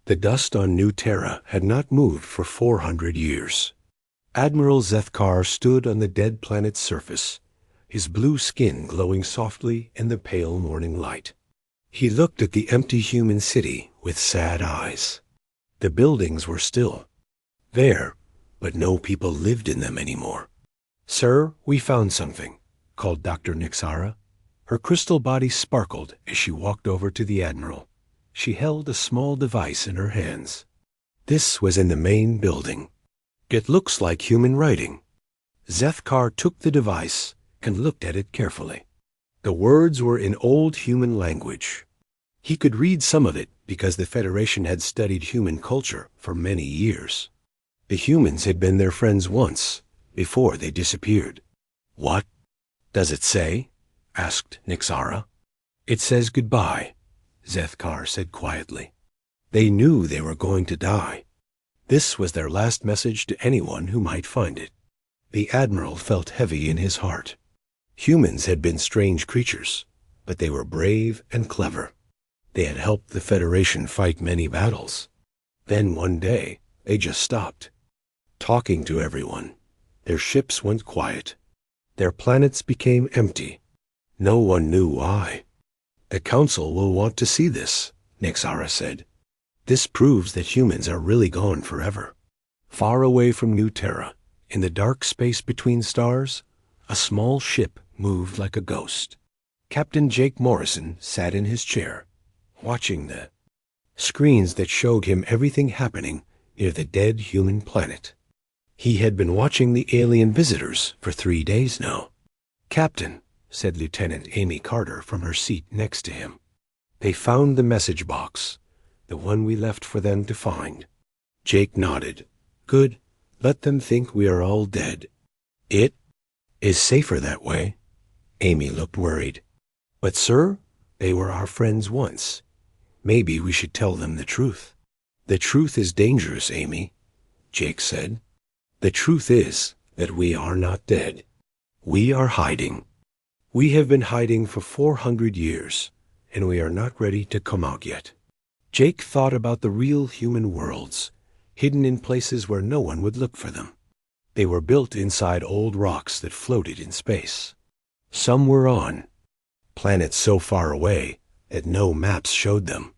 The dust on New Terra had not moved for 400 years. Admiral Zethkar stood on the dead planet's surface, his blue skin glowing softly in the pale morning light. He looked at the empty human city with sad eyes. The buildings were still there, but no people lived in them anymore. "Sir, we found something," called Dr. Nixara. Her crystal body sparkled as she walked over to the Admiral. She held a small device in her hands. This was in the main building. "It looks like human writing." Zethkar took the device and looked at it carefully. The words were in old human language. He could read some of it because the Federation had studied human culture for many years. The humans had been their friends once, before they disappeared. "What does it say?" asked Nixara. "It says goodbye," Zethkar said quietly. They knew they were going to die. This was their last message to anyone who might find it. The Admiral felt heavy in his heart. Humans had been strange creatures, but they were brave and clever. They had helped the Federation fight many battles. Then one day, they just stopped talking to everyone. Their ships went quiet. Their planets became empty. No one knew why. "The Council will want to see this," Nixara said. "This proves that humans are really gone forever." Far away from New Terra, in the dark space between stars, a small ship moved like a ghost. Captain Jake Morrison sat in his chair, watching the screens that showed him everything happening near the dead human planet. He had been watching the alien visitors for 3 days now. "Captain," said Lieutenant Amy Carter from her seat next to him, "they found the message box, the one we left for them to find." Jake nodded. "Good. Let them think we are all dead." "It is safer that way." Amy looked worried. "But sir, they were our friends once. Maybe we should tell them the truth." "The truth is dangerous, Amy," Jake said. "The truth is that we are not dead. We are hiding. We have been hiding for 400 years, and we are not ready to come out yet." Jake thought about the real human worlds, hidden in places where no one would look for them. They were built inside old rocks that floated in space. Some were on planets so far away that no maps showed them.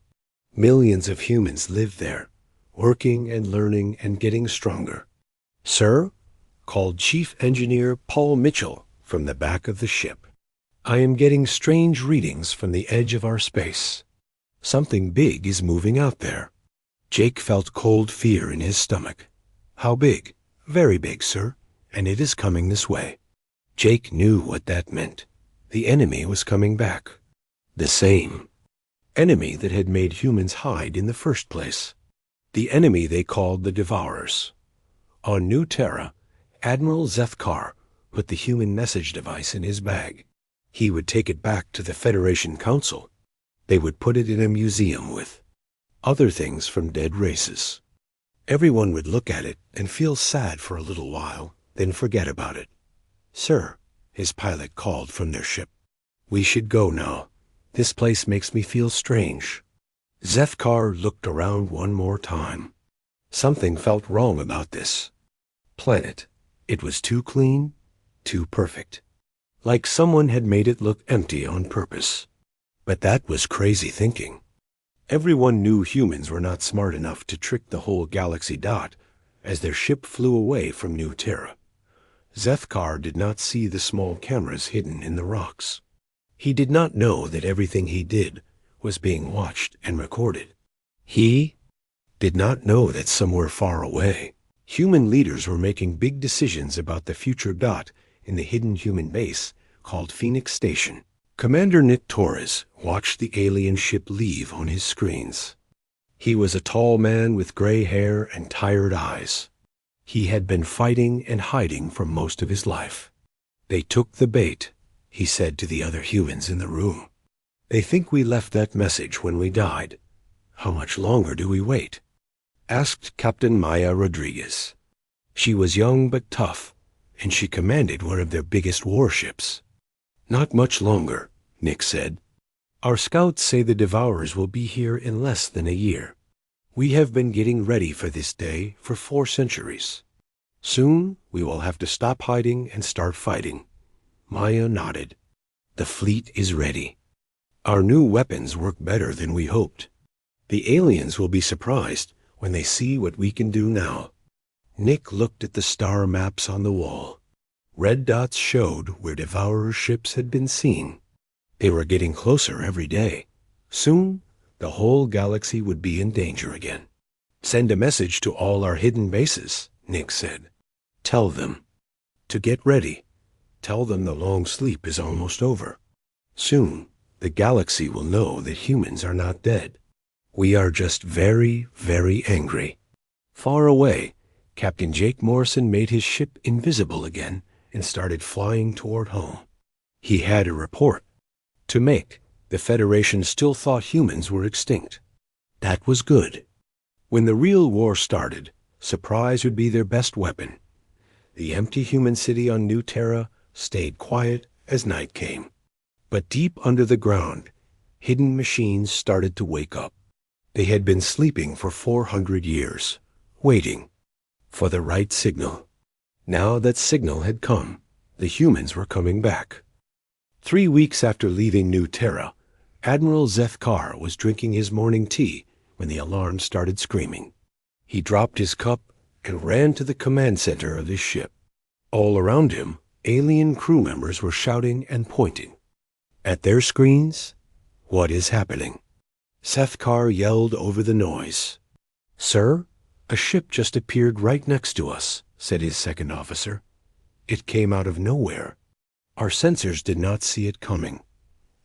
Millions of humans lived there, working and learning and getting stronger. "Sir," called Chief Engineer Paul Mitchell from the back of the ship, "I am getting strange readings from the edge of our space. Something big is moving out there." Jake felt cold fear in his stomach. "How big?" "Very big, sir, and it is coming this way." Jake knew what that meant. The enemy was coming back. The same enemy that had made humans hide in the first place. The enemy they called the Devourers. On New Terra, Admiral Zethkar put the human message device in his bag. He would take it back to the Federation Council. They would put it in a museum with other things from dead races. Everyone would look at it and feel sad for a little while, then forget about it. "Sir," his pilot called from their ship, "we should go now. This place makes me feel strange." Zethkar looked around one more time. Something felt wrong about this planet. It was too clean, too perfect. Like someone had made it look empty on purpose. But that was crazy thinking. Everyone knew humans were not smart enough to trick the whole galaxy dot as their ship flew away from New Terra. Zethkar did not see the small cameras hidden in the rocks. He did not know that everything he did was being watched and recorded. He did not know that somewhere far away, human leaders were making big decisions about the future dot in the hidden human base called Phoenix Station. Commander Nick Torres watched the alien ship leave on his screens. He was a tall man with gray hair and tired eyes. He had been fighting and hiding for most of his life. "They took the bait," he said to the other humans in the room. "They think we left that message when we died. How much longer do we wait?" Asked Captain Maya Rodriguez. She was young but tough, and she commanded one of their biggest warships. "Not much longer," Nick said. "Our scouts say the Devourers will be here in less than a year. We have been getting ready for this day for 4 centuries. Soon we will have to stop hiding and start fighting. Maya nodded. The fleet is ready. Our new weapons work better than we hoped. The aliens will be surprised when they see what we can do now. Nick looked at the star maps on the wall. Red dots showed where Devourer ships had been seen. They were getting closer every day. Soon, the whole galaxy would be in danger again. Send a message to all our hidden bases, Nick said. Tell them to get ready. Tell them the long sleep is almost over. Soon, the galaxy will know that humans are not dead. We are just very, very angry. Far away, Captain Jake Morrison made his ship invisible again and started flying toward home. He had a report to make. The Federation still thought humans were extinct. That was good. When the real war started, surprise would be their best weapon. The empty human city on New Terra stayed quiet as night came. But deep under the ground, hidden machines started to wake up. They had been sleeping for 400 years, waiting for the right signal. Now that signal had come, the humans were coming back. 3 weeks after leaving New Terra, Admiral Zethkar was drinking his morning tea when the alarm started screaming. He dropped his cup and ran to the command center of his ship. All around him, alien crew members were shouting and pointing. At their screens, what is happening? Zethkar yelled over the noise. Sir, a ship just appeared right next to us, said his second officer. It came out of nowhere. Our sensors did not see it coming.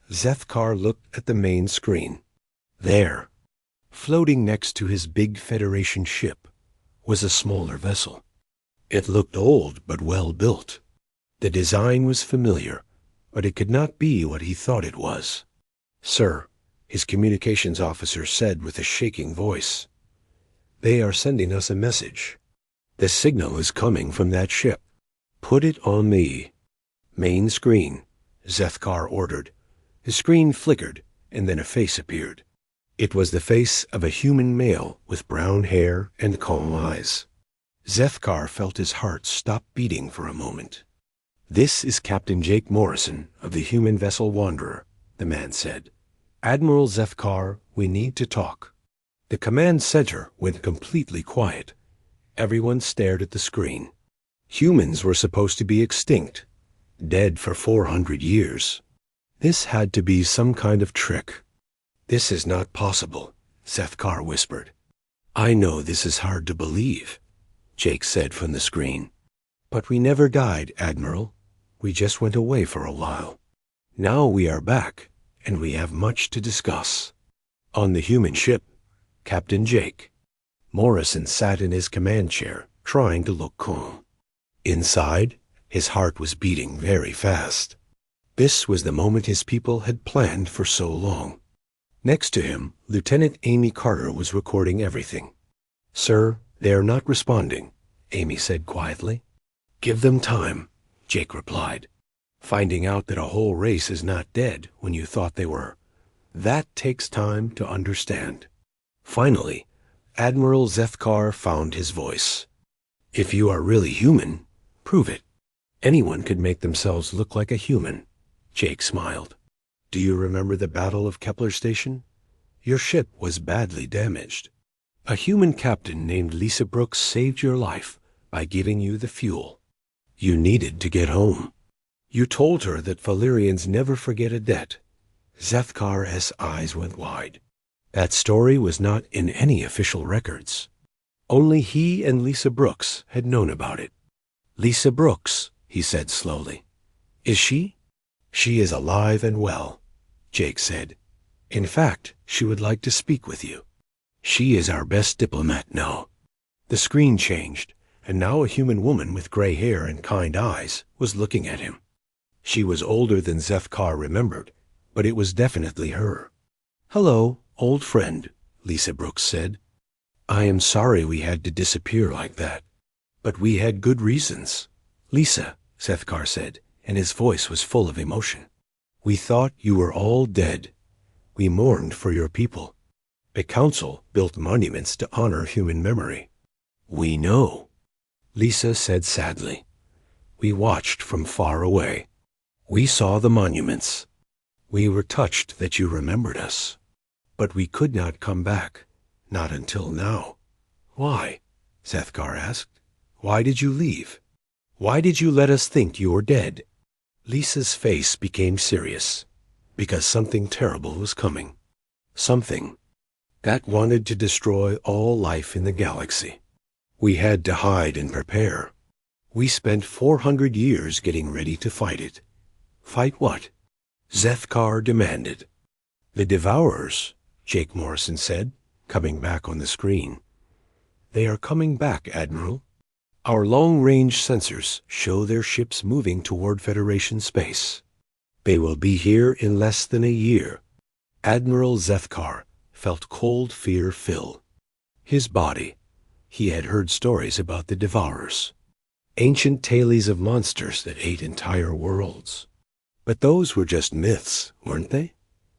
Zethkar looked at the main screen. There, floating next to his big Federation ship, was a smaller vessel. It looked old but well built. The design was familiar, but it could not be what he thought it was. Sir, his communications officer said with a shaking voice, they are sending us a message. The signal is coming from that ship. Put it on the main screen, Zethkar ordered. The screen flickered, and then a face appeared. It was the face of a human male with brown hair and calm eyes. Zethkar felt his heart stop beating for a moment. This is Captain Jake Morrison of the human vessel Wanderer, the man said. Admiral Zethkar, we need to talk. The command center went completely quiet. Everyone stared at the screen. Humans were supposed to be extinct, dead for 400 years. This had to be some kind of trick. This is not possible, Zethkar whispered. I know this is hard to believe, Jake said from the screen. But we never died, Admiral. We just went away for a while. Now we are back, and we have much to discuss. On the human ship, Captain Jake. Morrison sat in his command chair, trying to look calm. Inside, his heart was beating very fast. This was the moment his people had planned for so long. Next to him, Lieutenant Amy Carter was recording everything. Sir, they are not responding, Amy said quietly. Give them time, Jake replied. Finding out that a whole race is not dead when you thought they were. That takes time to understand. Finally, Admiral Zethkar found his voice. If you are really human, prove it. Anyone could make themselves look like a human. Jake smiled. Do you remember the Battle of Kepler Station? Your ship was badly damaged. A human captain named Lisa Brooks saved your life by giving you the fuel. You needed to get home. You told her that Valyrians never forget a debt. Zethkar's eyes went wide. That story was not in any official records. Only he and Lisa Brooks had known about it. Lisa Brooks, he said slowly. Is she? She is alive and well, Jake said. In fact, she would like to speak with you. She is our best diplomat now. The screen changed, and now a human woman with gray hair and kind eyes was looking at him. She was older than Zethkar remembered, but it was definitely her. Hello, old friend, Lisa Brooks said. I am sorry we had to disappear like that, but we had good reasons. Lisa, Zethkar said, and his voice was full of emotion. We thought you were all dead. We mourned for your people. The council built monuments to honor human memory. We know, Lisa said sadly. We watched from far away. We saw the monuments. We were touched that you remembered us. But we could not come back, not until now. Why? Zethkar asked. Why did you leave? Why did you let us think you were dead? Lisa's face became serious, because something terrible was coming. Something that wanted to destroy all life in the galaxy. We had to hide and prepare. We spent 400 years getting ready to fight it. Fight what? Zethkar demanded. The Devourers, Jake Morrison said, coming back on the screen. They are coming back, Admiral. Our long-range sensors show their ships moving toward Federation space. They will be here in less than a year. Admiral Zethkar felt cold fear fill his body. He had heard stories about the Devourers, ancient tales of monsters that ate entire worlds. But those were just myths, weren't they?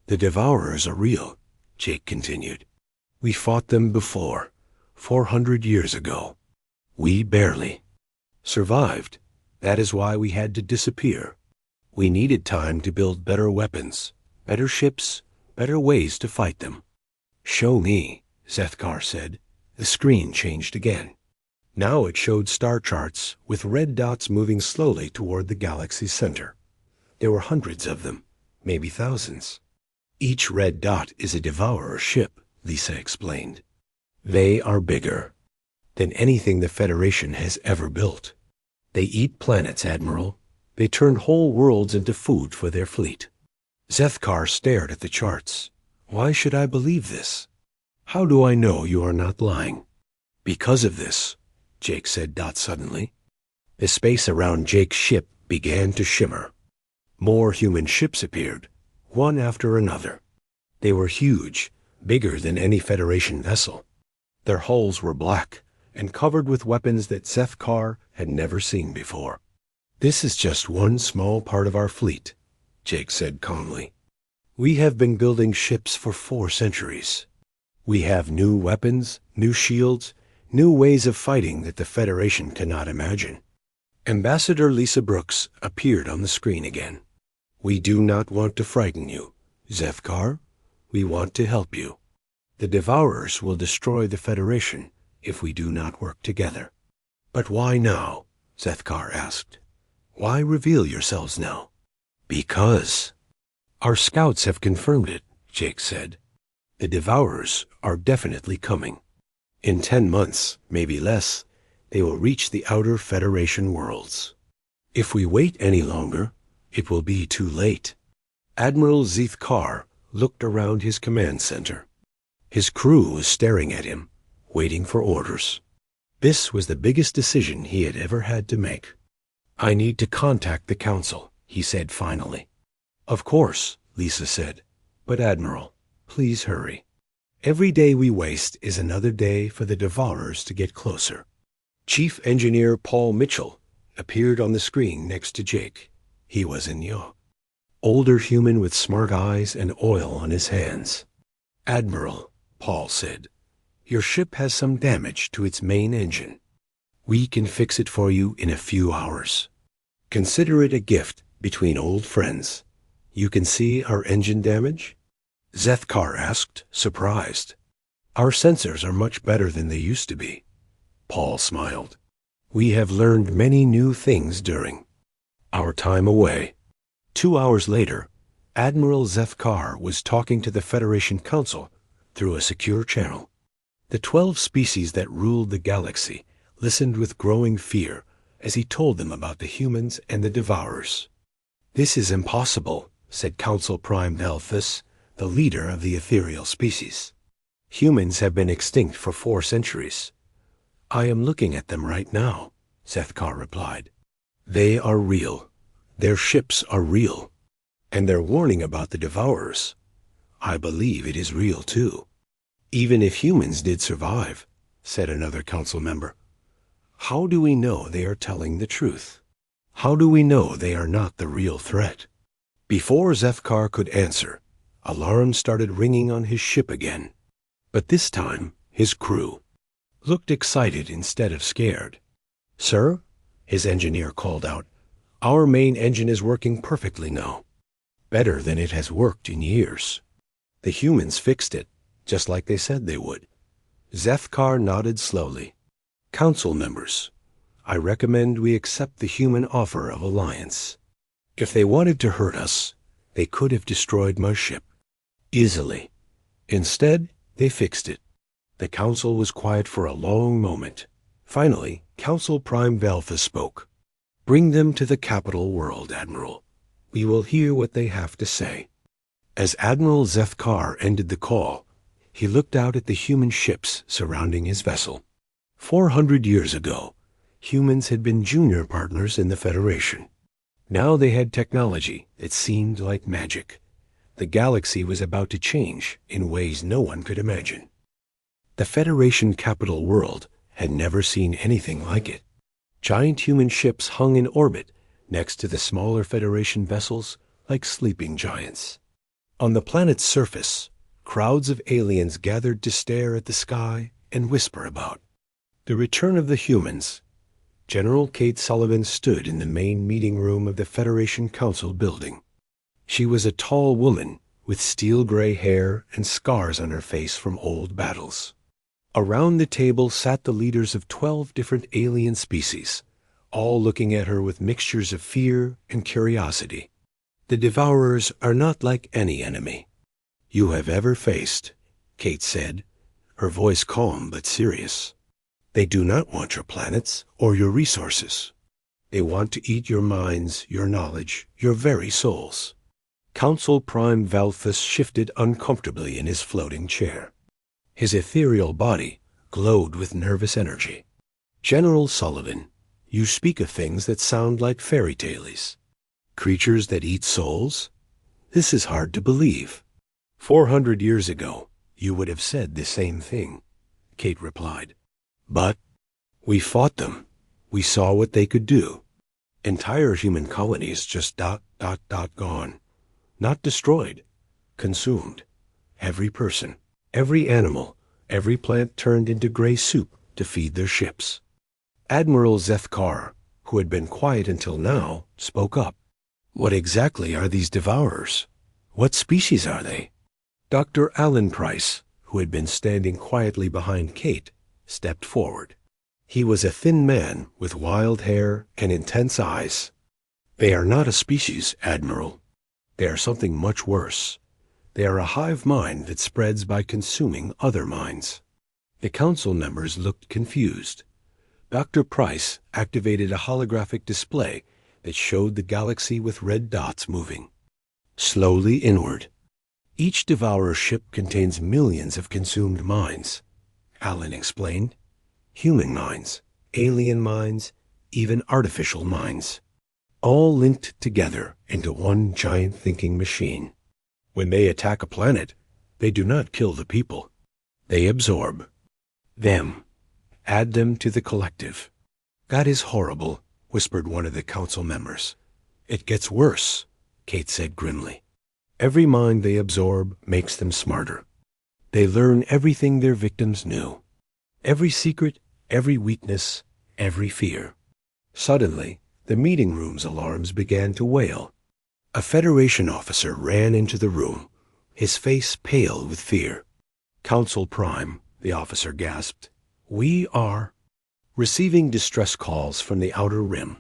The Devourers are real, Jake continued. We fought them before, 400 years ago. We barely survived. That is why we had to disappear. We needed time to build better weapons, better ships, better ways to fight them. Show me, Zethkar said. The screen changed again. Now it showed star charts with red dots moving slowly toward the galaxy's center. There were hundreds of them, maybe thousands. Each red dot is a Devourer ship, Lisa explained. They are bigger than anything the Federation has ever built. They eat planets, Admiral. They turn whole worlds into food for their fleet. Zethkar stared at the charts. Why should I believe this? How do I know you are not lying? Because of this, Jake said suddenly. The space around Jake's ship began to shimmer. More human ships appeared, one after another. They were huge, bigger than any Federation vessel. Their hulls were black and covered with weapons that Zethkar had never seen before. This is just one small part of our fleet, Jake said calmly. We have been building ships for 4 centuries. We have new weapons, new shields, new ways of fighting that the Federation cannot imagine. Ambassador Lisa Brooks appeared on the screen again. We do not want to frighten you, Zethkar. We want to help you. The Devourers will destroy the Federation if we do not work together. But why now? Zethkar asked. Why reveal yourselves now? Because our scouts have confirmed it, Jake said. The Devourers are definitely coming. In 10 months, maybe less, they will reach the outer Federation worlds. If we wait any longer, it will be too late. Admiral Zethkar looked around his command center. His crew was staring at him, waiting for orders. This was the biggest decision he had ever had to make. I need to contact the Council, he said finally. Of course, Lisa said. But Admiral, please hurry. Every day we waste is another day for the Devourers to get closer. Chief Engineer Paul Mitchell appeared on the screen next to Jake. He was in awe. Older human with smart eyes and oil on his hands. Admiral, Paul said, your ship has some damage to its main engine. We can fix it for you in a few hours. Consider it a gift between old friends. You can see our engine damage? Zethkar asked, surprised. Our sensors are much better than they used to be. Paul smiled. We have learned many new things during our time away. 2 hours later, Admiral Zethkar was talking to the Federation Council through a secure channel. The 12 species that ruled the galaxy listened with growing fear as he told them about the humans and the Devourers. This is impossible, said Council Prime Delphus, the leader of the ethereal species. Humans have been extinct for 4 centuries. I am looking at them right now, Zethkar replied. They are real. Their ships are real. And their warning about the Devourers, I believe it is real too. Even if humans did survive, said another council member. How do we know they are telling the truth? How do we know they are not the real threat? Before Zethkar could answer, alarms started ringing on his ship again. But this time, his crew looked excited instead of scared. "Sir," his engineer called out, "our main engine is working perfectly now. Better than it has worked in years. The humans fixed it, just like they said they would." Zethkar nodded slowly. "Council members, I recommend we accept the human offer of alliance. If they wanted to hurt us, they could have destroyed my ship. Easily. Instead, they fixed it." The council was quiet for a long moment. Finally, Council Prime Valthus spoke. "Bring them to the capital world, Admiral. We will hear what they have to say." As Admiral Zethkar ended the call, he looked out at the human ships surrounding his vessel. 400 years ago, humans had been junior partners in the Federation. Now they had technology that seemed like magic. The galaxy was about to change in ways no one could imagine. The Federation capital world had never seen anything like it. Giant human ships hung in orbit next to the smaller Federation vessels like sleeping giants. On the planet's surface, crowds of aliens gathered to stare at the sky and whisper about the return of the humans. General Kate Sullivan stood in the main meeting room of the Federation Council building. She was a tall woman with steel-gray hair and scars on her face from old battles. Around the table sat the leaders of 12 different alien species, all looking at her with mixtures of fear and curiosity. "The Devourers are not like any enemy you have ever faced," Kate said, her voice calm but serious. "They do not want your planets or your resources. They want to eat your minds, your knowledge, your very souls." Council Prime Valthus shifted uncomfortably in his floating chair. His ethereal body glowed with nervous energy. "General Sullivan, you speak of things that sound like fairy tales. Creatures that eat souls? This is hard to believe." 400 years ago, you would have said the same thing," Kate replied. "But we fought them. We saw what they could do. Entire human colonies just gone. Not destroyed, consumed. Every person, every animal, every plant turned into gray soup to feed their ships." Admiral Zethkar, who had been quiet until now, spoke up. "What exactly are these Devourers? What species are they?" Dr. Alan Price, who had been standing quietly behind Kate, stepped forward. He was a thin man with wild hair and intense eyes. "They are not a species, Admiral. They are something much worse. They are a hive mind that spreads by consuming other minds." The council members looked confused. Dr. Price activated a holographic display that showed the galaxy with red dots moving slowly inward. "Each Devourer ship contains millions of consumed minds," Alan explained. "Human minds, alien minds, even artificial minds. All linked together into one giant thinking machine. When they attack a planet, they do not kill the people. They absorb them, add them to the collective." "That is horrible," whispered one of the council members. "It gets worse," Kate said grimly. "Every mind they absorb makes them smarter. They learn everything their victims knew. Every secret, every weakness, every fear." Suddenly, the meeting room's alarms began to wail. A Federation officer ran into the room, his face pale with fear. "Council Prime," the officer gasped. "We are receiving distress calls from the Outer Rim.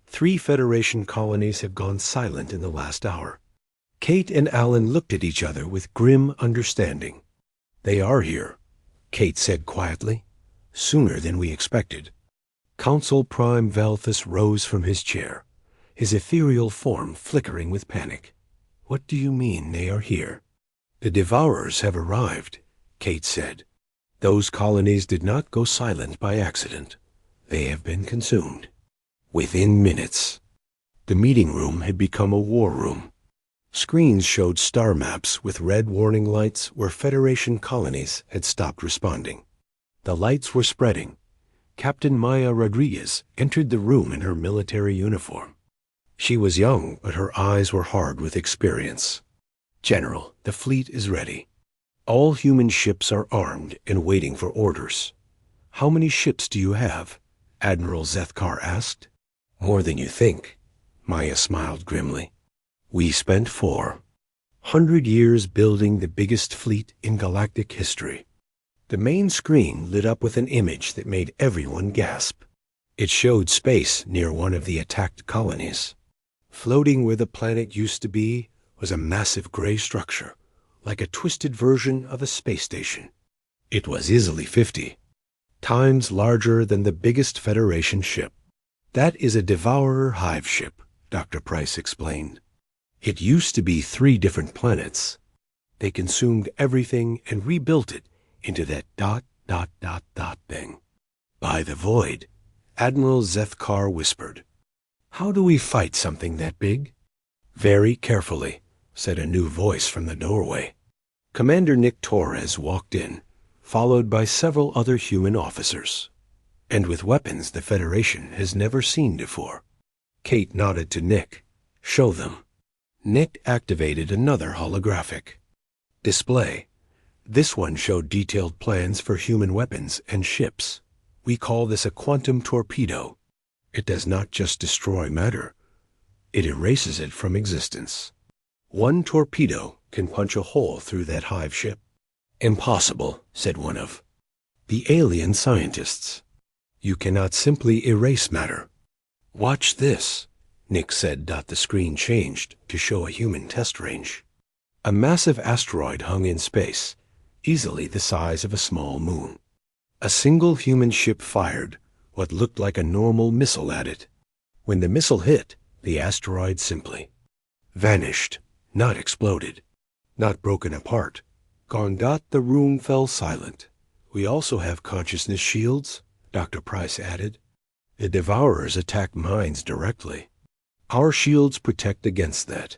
3 Federation colonies have gone silent in the last hour." Kate and Alan looked at each other with grim understanding. "They are here," Kate said quietly. "Sooner than we expected." Council Prime Valthus rose from his chair, his ethereal form flickering with panic. "What do you mean they are here?" "The Devourers have arrived," Kate said. "Those colonies did not go silent by accident. They have been consumed. Within minutes." The meeting room had become a war room. Screens showed star maps with red warning lights where Federation colonies had stopped responding. The lights were spreading. Captain Maya Rodriguez entered the room in her military uniform. She was young, but her eyes were hard with experience. "General, the fleet is ready." All human ships are armed and waiting for orders. How many ships do you have? Admiral Zethkar asked. More than you think, Maya smiled grimly. We spent 400 years building the biggest fleet in galactic history. The main screen lit up with an image that made everyone gasp. It showed space near one of the attacked colonies. Floating where the planet used to be was a massive gray structure, like a twisted version of a space station. It was easily 50 times larger than the biggest Federation ship. That is a Devourer hive ship, Dr. Price explained. It used to be 3 different planets. They consumed everything and rebuilt it into that ... thing. By the void, Admiral Zethkar whispered. How do we fight something that big? Very carefully, said a new voice from the doorway. Commander Nick Torres walked in, followed by several other human officers, and with weapons the Federation has never seen before. Kate nodded to Nick. Show them. Nick activated another holographic display. This one showed detailed plans for human weapons and ships. We call this a quantum torpedo. It does not just destroy matter. It erases it from existence. One torpedo can punch a hole through that hive ship. Impossible, said one of the alien scientists. You cannot simply erase matter. Watch this, Nick said. The screen changed to show a human test range. A massive asteroid hung in space, easily the size of a small moon. A single human ship fired what looked like a normal missile at it. When the missile hit, the asteroid simply vanished, not exploded, not broken apart. Gone. The room fell silent. We also have consciousness shields, Dr. Price added. The Devourers attack minds directly. Our shields protect against that.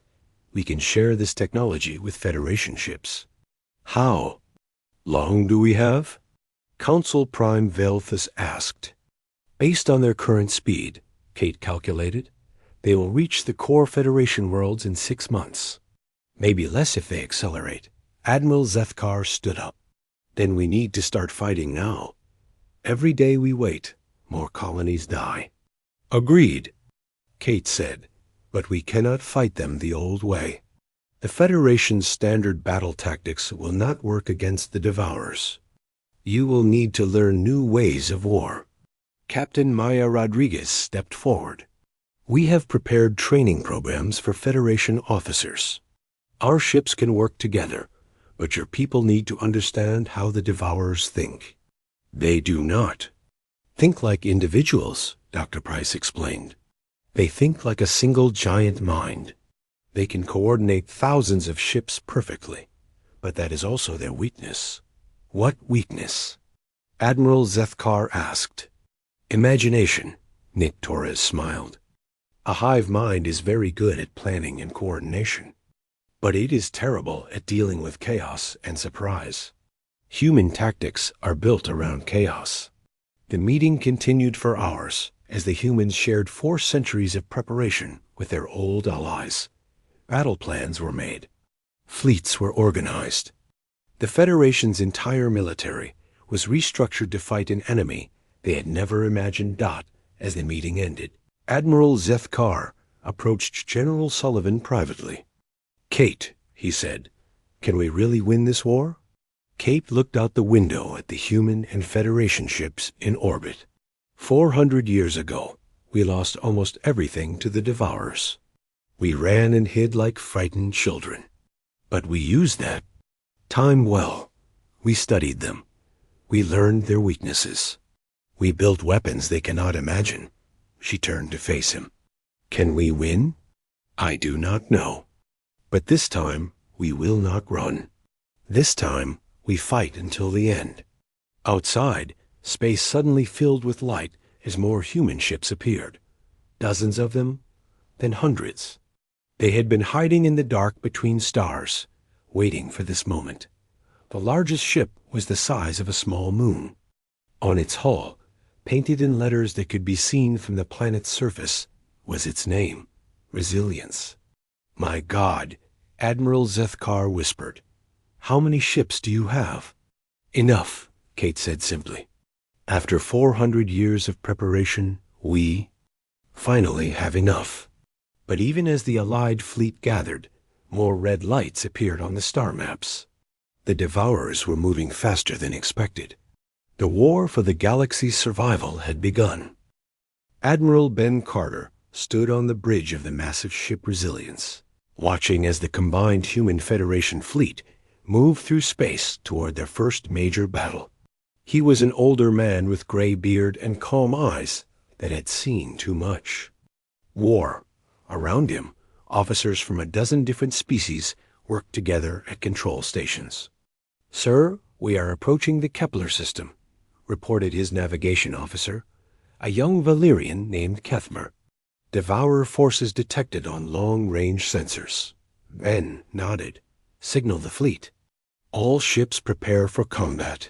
We can share this technology with Federation ships. How long do we have? Council Prime Velthus asked. Based on their current speed, Kate calculated, they will reach the core Federation worlds in 6 months. Maybe less if they accelerate. Admiral Zethkar stood up. Then we need to start fighting now. Every day we wait, more colonies die. Agreed, Kate said, but we cannot fight them the old way. The Federation's standard battle tactics will not work against the Devourers. You will need to learn new ways of war. Captain Maya Rodriguez stepped forward. We have prepared training programs for Federation officers. Our ships can work together, but your people need to understand how the Devourers think. They do not think like individuals, Dr. Price explained. They think like a single giant mind. They can coordinate thousands of ships perfectly, but that is also their weakness. What weakness? Admiral Zethkar asked. Imagination, Nick Torres smiled. A hive mind is very good at planning and coordination, but it is terrible at dealing with chaos and surprise. Human tactics are built around chaos. The meeting continued for hours as the humans shared 4 centuries of preparation with their old allies. Battle plans were made. Fleets were organized. The Federation's entire military was restructured to fight an enemy they had never imagined. As the meeting ended, Admiral Zethkar approached General Sullivan privately. Kate, he said, can we really win this war? Kate looked out the window at the human and Federation ships in orbit. 400 years ago, we lost almost everything to the Devourers. We ran and hid like frightened children. But we used that time well. We studied them. We learned their weaknesses. We built weapons they cannot imagine. She turned to face him. Can we win? I do not know. But this time, we will not run. This time, we fight until the end. Outside, space suddenly filled with light as more human ships appeared. Dozens of them, then hundreds. They had been hiding in the dark between stars, waiting for this moment. The largest ship was the size of a small moon. On its hull, painted in letters that could be seen from the planet's surface, was its name, Resilience. My God, Admiral Zethkar whispered. How many ships do you have? Enough, Kate said simply. After 400 years of preparation, we finally have enough. But even as the Allied fleet gathered, more red lights appeared on the star maps. The Devourers were moving faster than expected. The war for the galaxy's survival had begun. Admiral Ben Carter stood on the bridge of the massive ship Resilience, watching as the combined Human Federation fleet moved through space toward their first major battle. He was an older man with gray beard and calm eyes that had seen too much. War. Around him, officers from a dozen different species worked together at control stations. "Sir, we are approaching the Kepler system," reported his navigation officer, a young Valerian named Kethmer. "Devourer forces detected on long-range sensors." Ben nodded. "Signal the fleet. All ships prepare for combat.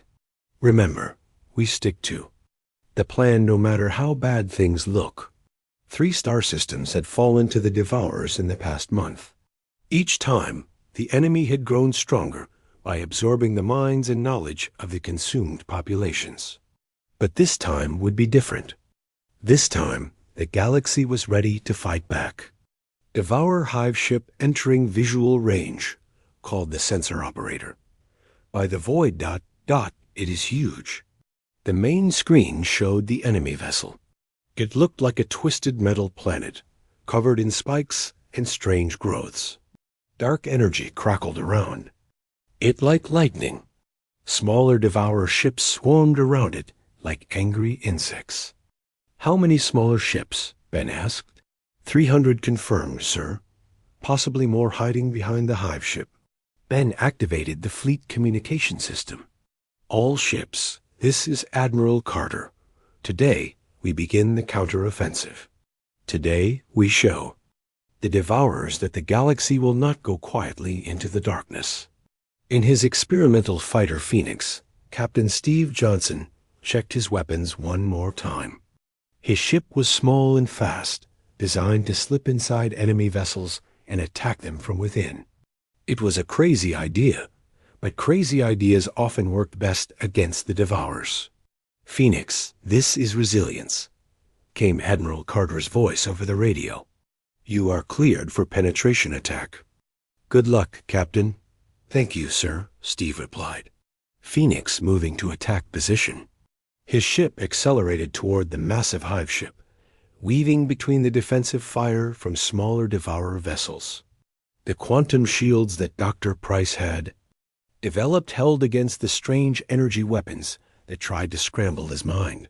Remember, we stick to the plan no matter how bad things look." 3 star systems had fallen to the Devourers in the past month. Each time, the enemy had grown stronger by absorbing the minds and knowledge of the consumed populations. But this time would be different. This time, the galaxy was ready to fight back. Devourer hive ship entering visual range, called the sensor operator. By the void dot, it is huge. The main screen showed the enemy vessel. It looked like a twisted metal planet, covered in spikes and strange growths. Dark energy crackled around it like lightning. Smaller Devourer ships swarmed around it like angry insects. "How many smaller ships?" Ben asked. 300 confirmed, sir. Possibly more hiding behind the hive ship. Ben activated the fleet communication system. "All ships, this is Admiral Carter. Today, we begin the counteroffensive. Today, we show the Devourers that the galaxy will not go quietly into the darkness." In his experimental fighter Phoenix, Captain Steve Johnson checked his weapons one more time. His ship was small and fast, designed to slip inside enemy vessels and attack them from within. It was a crazy idea, but crazy ideas often worked best against the Devourers. "Phoenix, this is Resilience," came Admiral Carter's voice over the radio. "You are cleared for penetration attack." "Good luck, Captain." "Thank you, sir," Steve replied. Phoenix moving to attack position. His ship accelerated toward the massive hive ship, weaving between the defensive fire from smaller Devourer vessels. The quantum shields that Dr. Price had developed held against the strange energy weapons that tried to scramble his mind.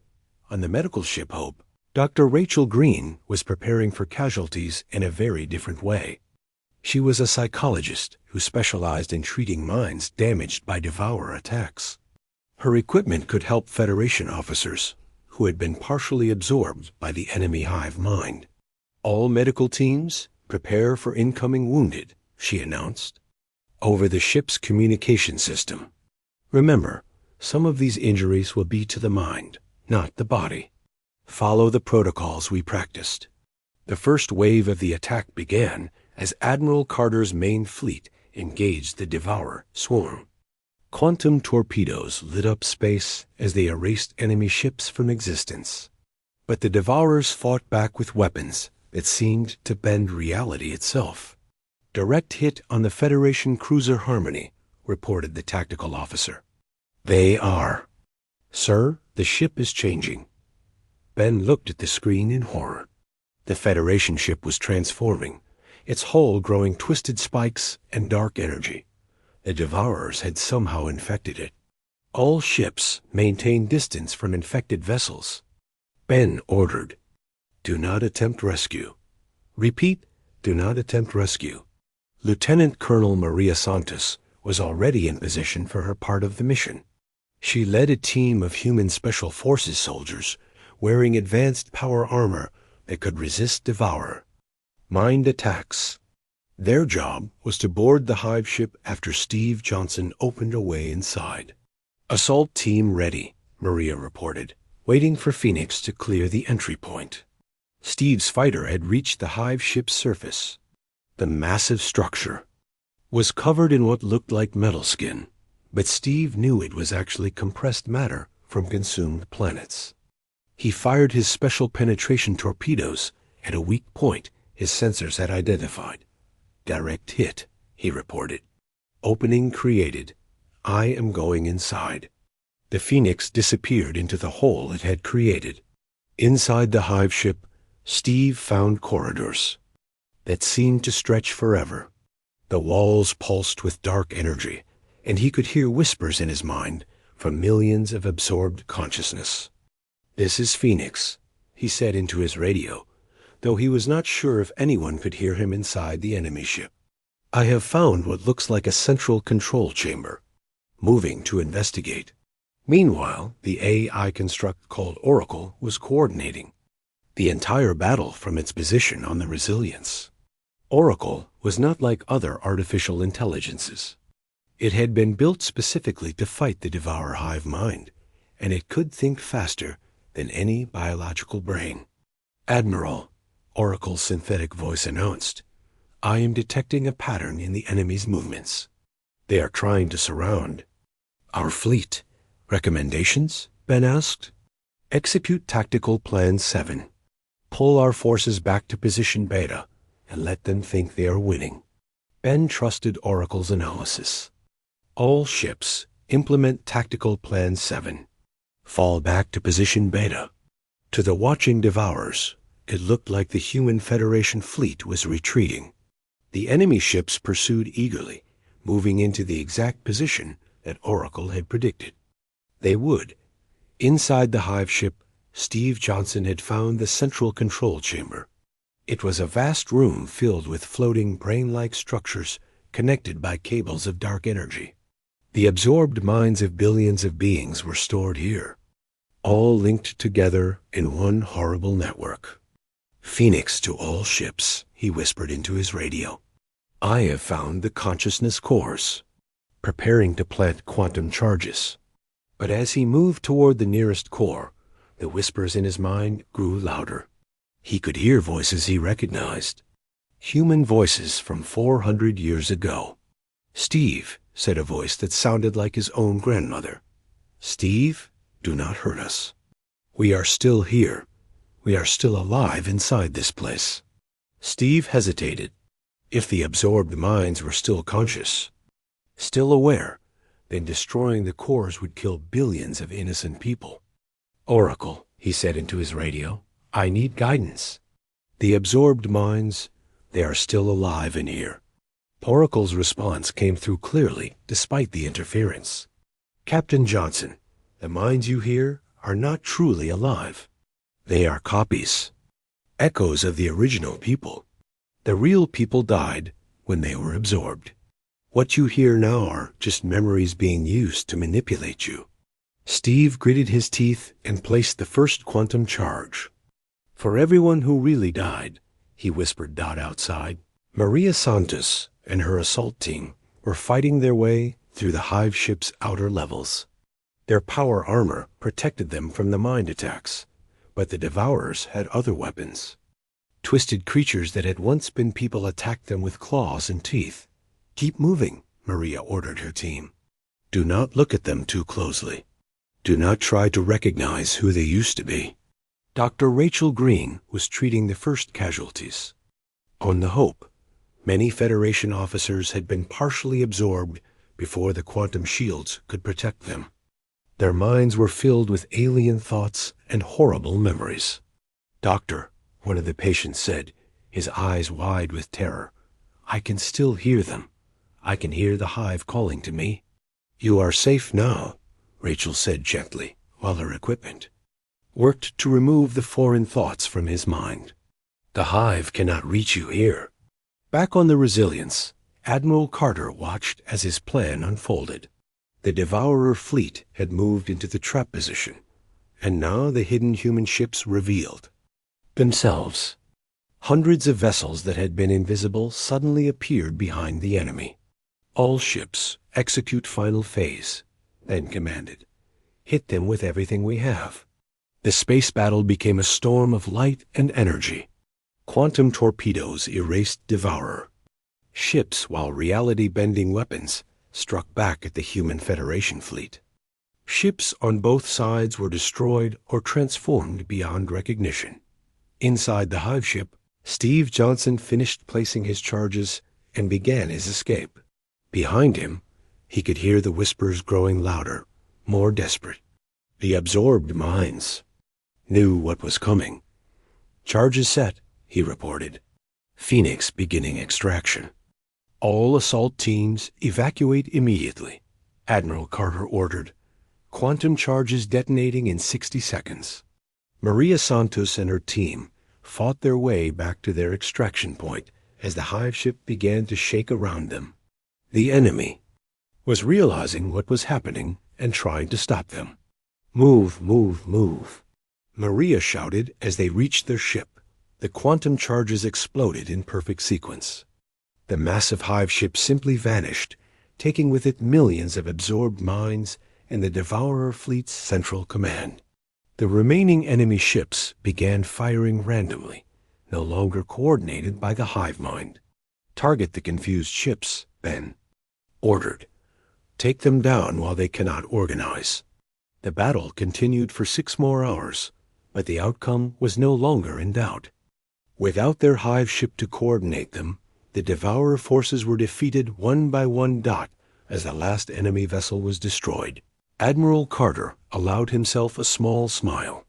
On the medical ship Hope, Dr. Rachel Green was preparing for casualties in a very different way. She was a psychologist who specialized in treating minds damaged by Devourer attacks. Her equipment could help Federation officers who had been partially absorbed by the enemy hive mind. "All medical teams, prepare for incoming wounded," she announced, over the ship's communication system. "Remember, some of these injuries will be to the mind, not the body. Follow the protocols we practiced." The first wave of the attack began as Admiral Carter's main fleet engaged the Devourer swarm. Quantum torpedoes lit up space as they erased enemy ships from existence. But the Devourers fought back with weapons that seemed to bend reality itself. "Direct hit on the Federation cruiser Harmony," reported the tactical officer. "They are." "Sir, the ship is changing." Ben looked at the screen in horror. The Federation ship was transforming, its hull growing twisted spikes and dark energy. The Devourers had somehow infected it. "All ships maintain distance from infected vessels." Ben ordered, "Do not attempt rescue." Repeat, "Do not attempt rescue." Lieutenant Colonel Maria Santos was already in position for her part of the mission. She led a team of human special forces soldiers wearing advanced power armor that could resist Devourer mind attacks. Their job was to board the hive ship after Steve Johnson opened a way inside. "Assault team ready," Maria reported, waiting for Phoenix to clear the entry point. Steve's fighter had reached the hive ship's surface. The massive structure, was covered in what looked like metal skin, but Steve knew it was actually compressed matter from consumed planets. He fired his special penetration torpedoes at a weak point his sensors had identified. "Direct hit," he reported. "Opening created. I am going inside." The Phoenix disappeared into the hole it had created. Inside the hive ship, Steve found corridors that seemed to stretch forever. The walls pulsed with dark energy, and he could hear whispers in his mind from millions of absorbed consciousness. "This is Phoenix," he said into his radio, though he was not sure if anyone could hear him inside the enemy ship. "I have found what looks like a central control chamber. Moving to investigate." Meanwhile, the AI construct called Oracle was coordinating the entire battle from its position on the Resilience. Oracle was not like other artificial intelligences. It had been built specifically to fight the Devourer hive mind, and it could think faster than any biological brain. "Admiral," Oracle's synthetic voice announced, "I am detecting a pattern in the enemy's movements. They are trying to surround our fleet." "Recommendations?" Ben asked. "Execute Tactical Plan 7. Pull our forces back to Position Beta and let them think they are winning." Ben trusted Oracle's analysis. "All ships, implement Tactical Plan 7. Fall back to Position Beta." To the watching Devourers, it looked like the human Federation fleet was retreating. The enemy ships pursued eagerly, moving into the exact position that Oracle had predicted they would. Inside the hive ship, Steve Johnson had found the central control chamber. It was a vast room filled with floating brain-like structures connected by cables of dark energy. The absorbed minds of billions of beings were stored here, all linked together in one horrible network. "Phoenix to all ships," he whispered into his radio. "I have found the consciousness cores, preparing to plant quantum charges." But as he moved toward the nearest core, the whispers in his mind grew louder. He could hear voices he recognized. Human voices from 400 years ago. "Steve," said a voice that sounded like his own grandmother. "Steve, do not hurt us. We are still here. We are still alive inside this place." Steve hesitated. If the absorbed minds were still conscious, still aware, then destroying the cores would kill billions of innocent people. "Oracle," he said into his radio, "I need guidance." The absorbed minds, they are still alive in here. Oracle's response came through clearly, despite the interference. "Captain Johnson, the minds you hear are not truly alive. They are copies, echoes of the original people. The real people died when they were absorbed. What you hear now are just memories being used to manipulate you." Steve gritted his teeth and placed the first quantum charge. "For everyone who really died," he whispered Dot outside. Maria Santos and her assault team were fighting their way through the hive ship's outer levels. Their power armor protected them from the mind attacks, but the Devourers had other weapons. Twisted creatures that had once been people attacked them with claws and teeth. "Keep moving," Maria ordered her team. "Do not look at them too closely. Do not try to recognize who they used to be." Dr. Rachel Green was treating the first casualties. On the Hope, many Federation officers had been partially absorbed before the quantum shields could protect them. Their minds were filled with alien thoughts and horrible memories. "Doctor," one of the patients said, his eyes wide with terror, "I can still hear them. I can hear the hive calling to me." "You are safe now," Rachel said gently, while her equipment worked to remove the foreign thoughts from his mind. "The hive cannot reach you here." Back on the Resilience, Admiral Carter watched as his plan unfolded. The Devourer fleet had moved into the trap position, and now the hidden human ships revealed themselves. Hundreds of vessels that had been invisible suddenly appeared behind the enemy. "All ships, execute final phase," Ben commanded. "Hit them with everything we have." The space battle became a storm of light and energy. Quantum torpedoes erased Devourer. Ships, while reality-bending weapons, struck back at the human Federation fleet. Ships on both sides were destroyed or transformed beyond recognition. Inside the hive ship, Steve Johnson finished placing his charges and began his escape. Behind him, he could hear the whispers growing louder, more desperate. The absorbed minds knew what was coming. "Charges set," he reported. "Phoenix beginning extraction. All assault teams evacuate immediately," Admiral Carter ordered. "Quantum charges detonating in 60 seconds." Maria Santos and her team fought their way back to their extraction point as the hive ship began to shake around them. The enemy was realizing what was happening and trying to stop them. "Move, move, move," Maria shouted as they reached their ship. The quantum charges exploded in perfect sequence. The massive hive ship simply vanished, taking with it millions of absorbed minds and the Devourer fleet's central command. The remaining enemy ships began firing randomly, no longer coordinated by the hive mind. "Target the confused ships," Ben ordered. "Take them down while they cannot organize." The battle continued for 6 more hours, but the outcome was no longer in doubt. Without their hive ship to coordinate them, the Devourer forces were defeated one by one as the last enemy vessel was destroyed. Admiral Carter allowed himself a small smile.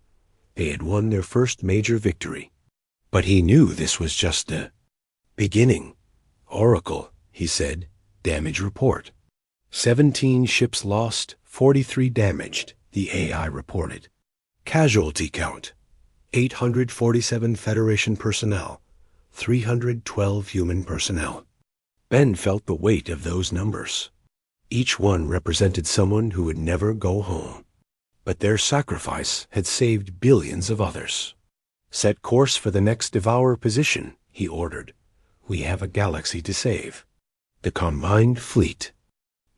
They had won their first major victory. But he knew this was just the beginning. "Oracle," he said, "damage report. 17 ships lost, 43 damaged," the AI reported. "Casualty count, 847 Federation personnel, 312 human personnel." Ben felt the weight of those numbers. Each one represented someone who would never go home. But their sacrifice had saved billions of others. "Set course for the next Devourer position," he ordered. "We have a galaxy to save." The combined fleet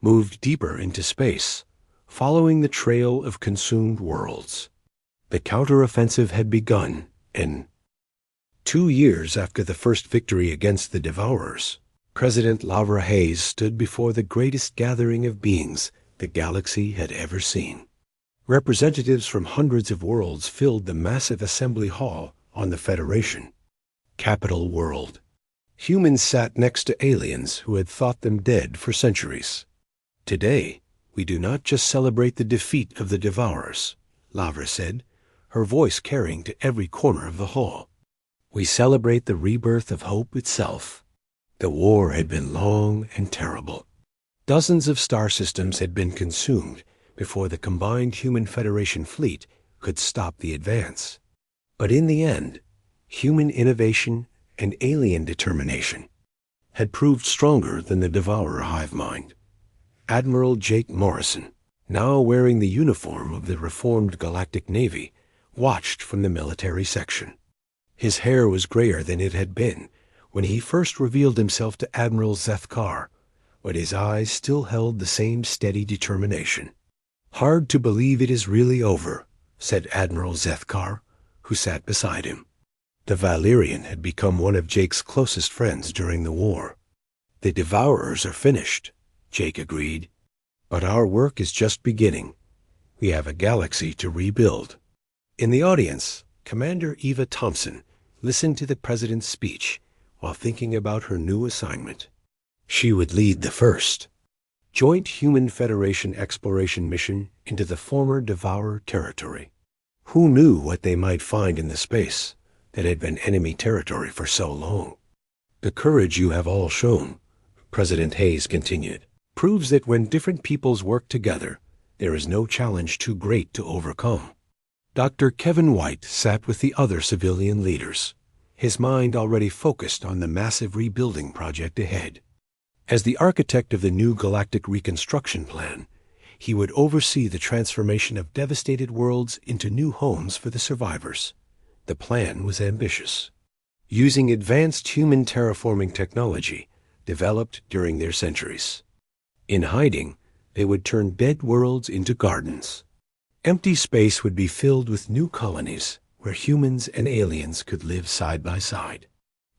moved deeper into space, following the trail of consumed worlds. The counteroffensive had begun, and 2 years after the first victory against the Devourers, President Lavra Hayes stood before the greatest gathering of beings the galaxy had ever seen. Representatives from hundreds of worlds filled the massive assembly hall on the Federation. Capital World. Humans sat next to aliens who had thought them dead for centuries. "Today, we do not just celebrate the defeat of the Devourers," Lavra said, her voice carrying to every corner of the hall. "We celebrate the rebirth of hope itself." The war had been long and terrible. Dozens of star systems had been consumed before the combined Human Federation fleet could stop the advance. But in the end, human innovation and alien determination had proved stronger than the Devourer hive mind. Admiral Jake Morrison, now wearing the uniform of the reformed Galactic Navy, watched from the military section. His hair was grayer than it had been when he first revealed himself to Admiral Zethkar, but his eyes still held the same steady determination. "Hard to believe it is really over," said Admiral Zethkar, who sat beside him. The Valerian had become one of Jake's closest friends during the war. "The Devourers are finished," Jake agreed. "But our work is just beginning. We have a galaxy to rebuild." In the audience, Commander Eva Thompson listened to the President's speech while thinking about her new assignment. She would lead the first Joint Human Federation exploration mission into the former Devourer territory. Who knew what they might find in the space that had been enemy territory for so long? "The courage you have all shown," President Hayes continued, "proves that when different peoples work together, there is no challenge too great to overcome." Dr. Kevin White sat with the other civilian leaders, his mind already focused on the massive rebuilding project ahead. As the architect of the new galactic reconstruction plan, he would oversee the transformation of devastated worlds into new homes for the survivors. The plan was ambitious. Using advanced human terraforming technology developed during their centuries. In hiding, they would turn dead worlds into gardens. Empty space would be filled with new colonies where humans and aliens could live side by side.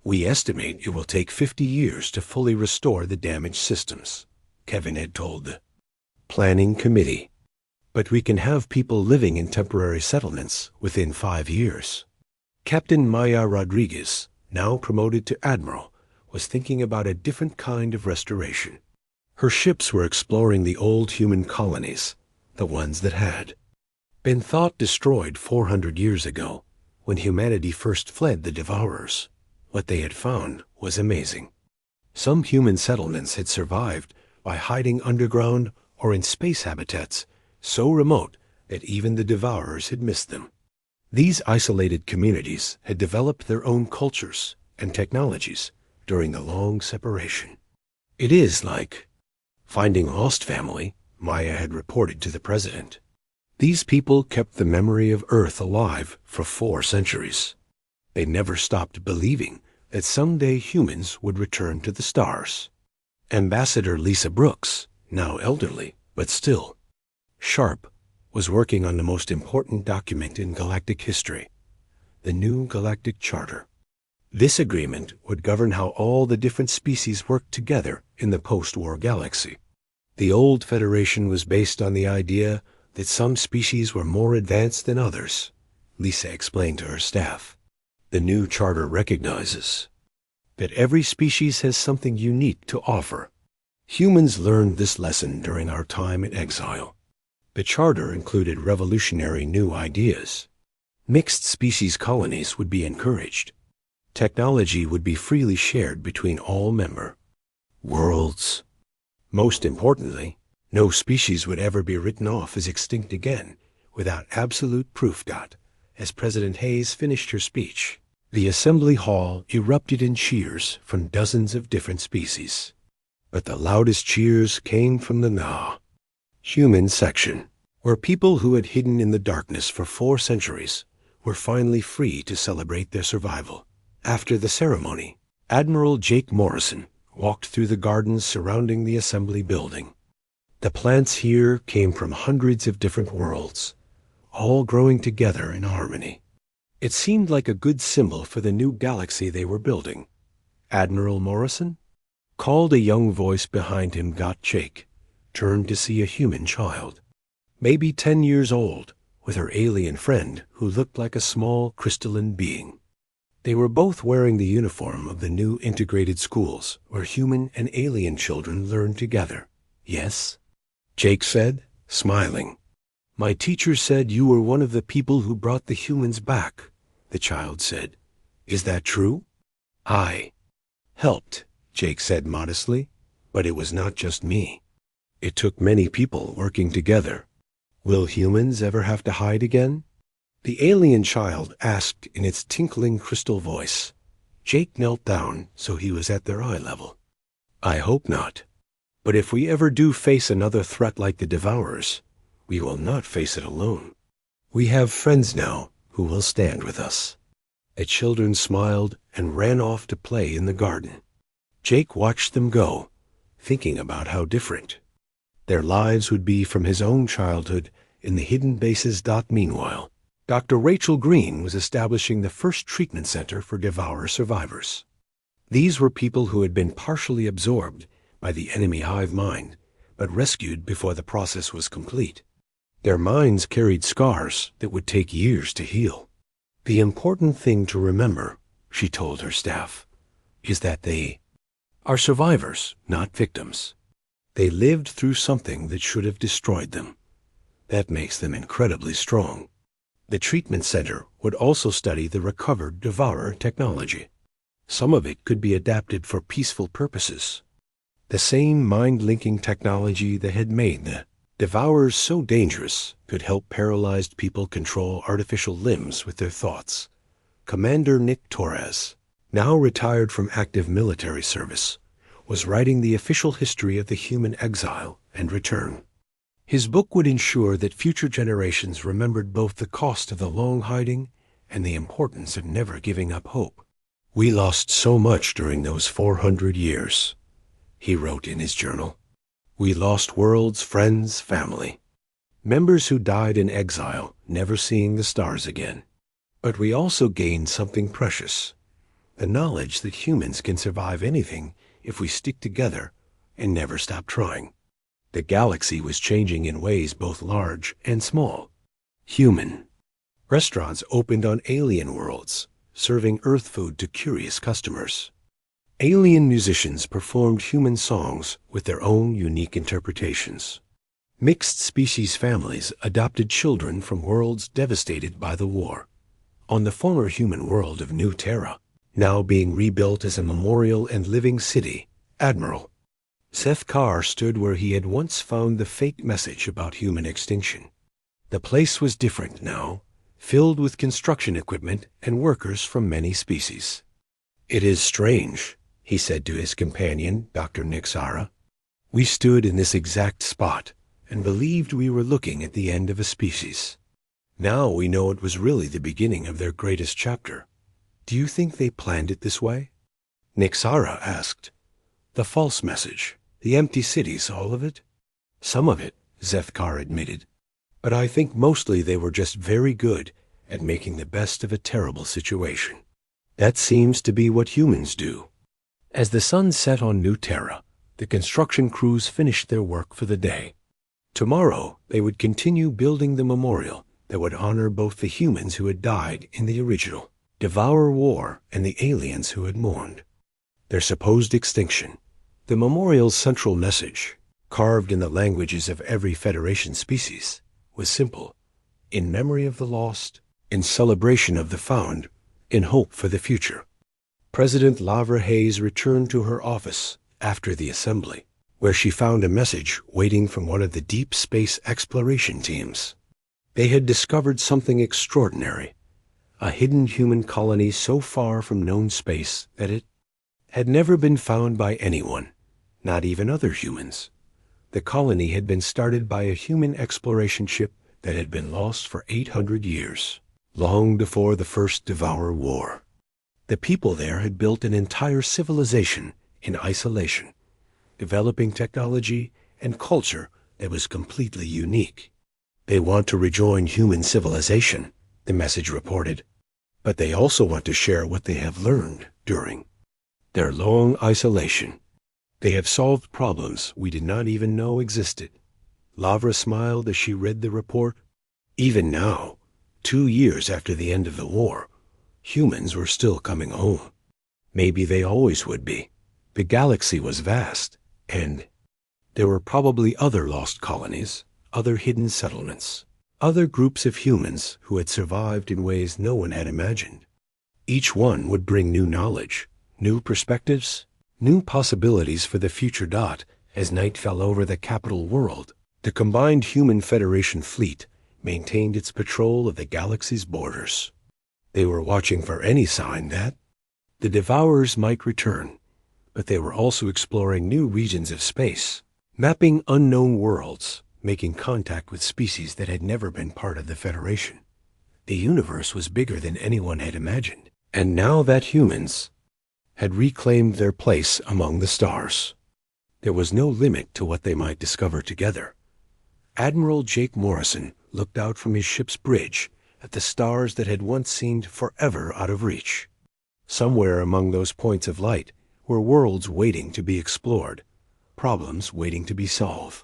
"We estimate it will take 50 years to fully restore the damaged systems," Kevin had told the planning committee. "But we can have people living in temporary settlements within 5 years." Captain Maya Rodriguez, now promoted to admiral, was thinking about a different kind of restoration. Her ships were exploring the old human colonies, the ones that had been thought destroyed 400 years ago, when humanity first fled the Devourers. What they had found was amazing. Some human settlements had survived by hiding underground or in space habitats so remote that even the Devourers had missed them. These isolated communities had developed their own cultures and technologies during the long separation. "It is like finding a lost family," Maya had reported to the president. "These people kept the memory of Earth alive for 4 centuries. They never stopped believing that someday humans would return to the stars." Ambassador Lisa Brooks, now elderly, but still sharp, was working on the most important document in galactic history, the new Galactic Charter. This agreement would govern how all the different species worked together in the post-war galaxy. The old Federation was based on the idea that some species were more advanced than others, Lisa explained to her staff. The new charter recognizes that every species has something unique to offer. Humans learned this lesson during our time in exile. The charter included revolutionary new ideas. Mixed species colonies would be encouraged. Technology would be freely shared between all member worlds. Most importantly, no species would ever be written off as extinct again without absolute proof. As President Hayes finished her speech, the assembly hall erupted in cheers from dozens of different species. But the loudest cheers came from the human section, where people who had hidden in the darkness for 4 centuries were finally free to celebrate their survival. After the ceremony, Admiral Jake Morrison walked through the gardens surrounding the assembly building. The plants here came from hundreds of different worlds, all growing together in harmony. It seemed like a good symbol for the new galaxy they were building. "Admiral Morrison?" called a young voice behind him. Jake turned to see a human child, maybe 10 years old, with her alien friend who looked like a small crystalline being. They were both wearing the uniform of the new integrated schools where human and alien children learn together. "Yes?" Jake said, smiling. "My teacher said you were one of the people who brought the humans back," the child said. "Is that true?" "I helped," Jake said modestly, "but it was not just me. It took many people working together." "Will humans ever have to hide again?" the alien child asked in its tinkling crystal voice. Jake knelt down so he was at their eye level. "I hope not. But if we ever do face another threat like the Devourers, we will not face it alone. We have friends now who will stand with us." The children smiled and ran off to play in the garden. Jake watched them go, thinking about how different their lives would be from his own childhood in the hidden bases. Meanwhile, Dr. Rachel Green was establishing the first treatment center for Devourer survivors. These were people who had been partially absorbed by the enemy hive mind, but rescued before the process was complete. Their minds carried scars that would take years to heal. "The important thing to remember," she told her staff, "is that they are survivors, not victims. They lived through something that should have destroyed them. That makes them incredibly strong." The treatment center would also study the recovered Devourer technology. Some of it could be adapted for peaceful purposes. The same mind-linking technology that had made the Devourers so dangerous could help paralyzed people control artificial limbs with their thoughts. Commander Nick Torres, now retired from active military service, was writing the official history of the human exile and return. His book would ensure that future generations remembered both the cost of the long hiding and the importance of never giving up hope. "We lost so much during those 400 years," he wrote in his journal. "We lost worlds, friends, family. Members who died in exile, never seeing the stars again. But we also gained something precious, the knowledge that humans can survive anything if we stick together and never stop trying. The galaxy was changing in ways both large and small. Human. Restaurants opened on alien worlds, serving Earth food to curious customers. Alien musicians performed human songs with their own unique interpretations. Mixed species families adopted children from worlds devastated by the war. On the former human world of New Terra, now being rebuilt as a memorial and living city, Admiral Zethkar stood where he had once found the fake message about human extinction. The place was different now, filled with construction equipment and workers from many species. "It is strange," he said to his companion, Dr. Nixara. "We stood in this exact spot and believed we were looking at the end of a species. Now we know it was really the beginning of their greatest chapter. Do you think they planned it this way?" Nixara asked. "The false message, the empty cities, all of it?" "Some of it," Zethkar admitted. "But I think mostly they were just very good at making the best of a terrible situation. That seems to be what humans do." As the sun set on New Terra, the construction crews finished their work for the day. Tomorrow they would continue building the memorial that would honor both the humans who had died in the original Devour War and the aliens who had mourned their supposed extinction. The memorial's central message, carved in the languages of every Federation species, was simple: in memory of the lost, in celebration of the found, in hope for the future. President Lavra Hayes returned to her office after the assembly, where she found a message waiting from one of the deep space exploration teams. They had discovered something extraordinary, a hidden human colony so far from known space that it had never been found by anyone, not even other humans. The colony had been started by a human exploration ship that had been lost for 800 years, long before the first Devour War. The people there had built an entire civilization in isolation, developing technology and culture that was completely unique. "They want to rejoin human civilization," the message reported, "but they also want to share what they have learned during their long isolation. They have solved problems we did not even know existed." Lavra smiled as she read the report. Even now, 2 years after the end of the war, humans were still coming home. Maybe they always would be. The galaxy was vast, and there were probably other lost colonies, other hidden settlements, other groups of humans who had survived in ways no one had imagined. Each one would bring new knowledge, new perspectives, new possibilities for the future. As night fell over the capital world, the combined Human Federation fleet maintained its patrol of the galaxy's borders. They were watching for any sign that the Devourers might return, but they were also exploring new regions of space, mapping unknown worlds, making contact with species that had never been part of the Federation. The universe was bigger than anyone had imagined, and now that humans had reclaimed their place among the stars, there was no limit to what they might discover together. Admiral Jake Morrison looked out from his ship's bridge at the stars that had once seemed forever out of reach. Somewhere among those points of light were worlds waiting to be explored, problems waiting to be solved.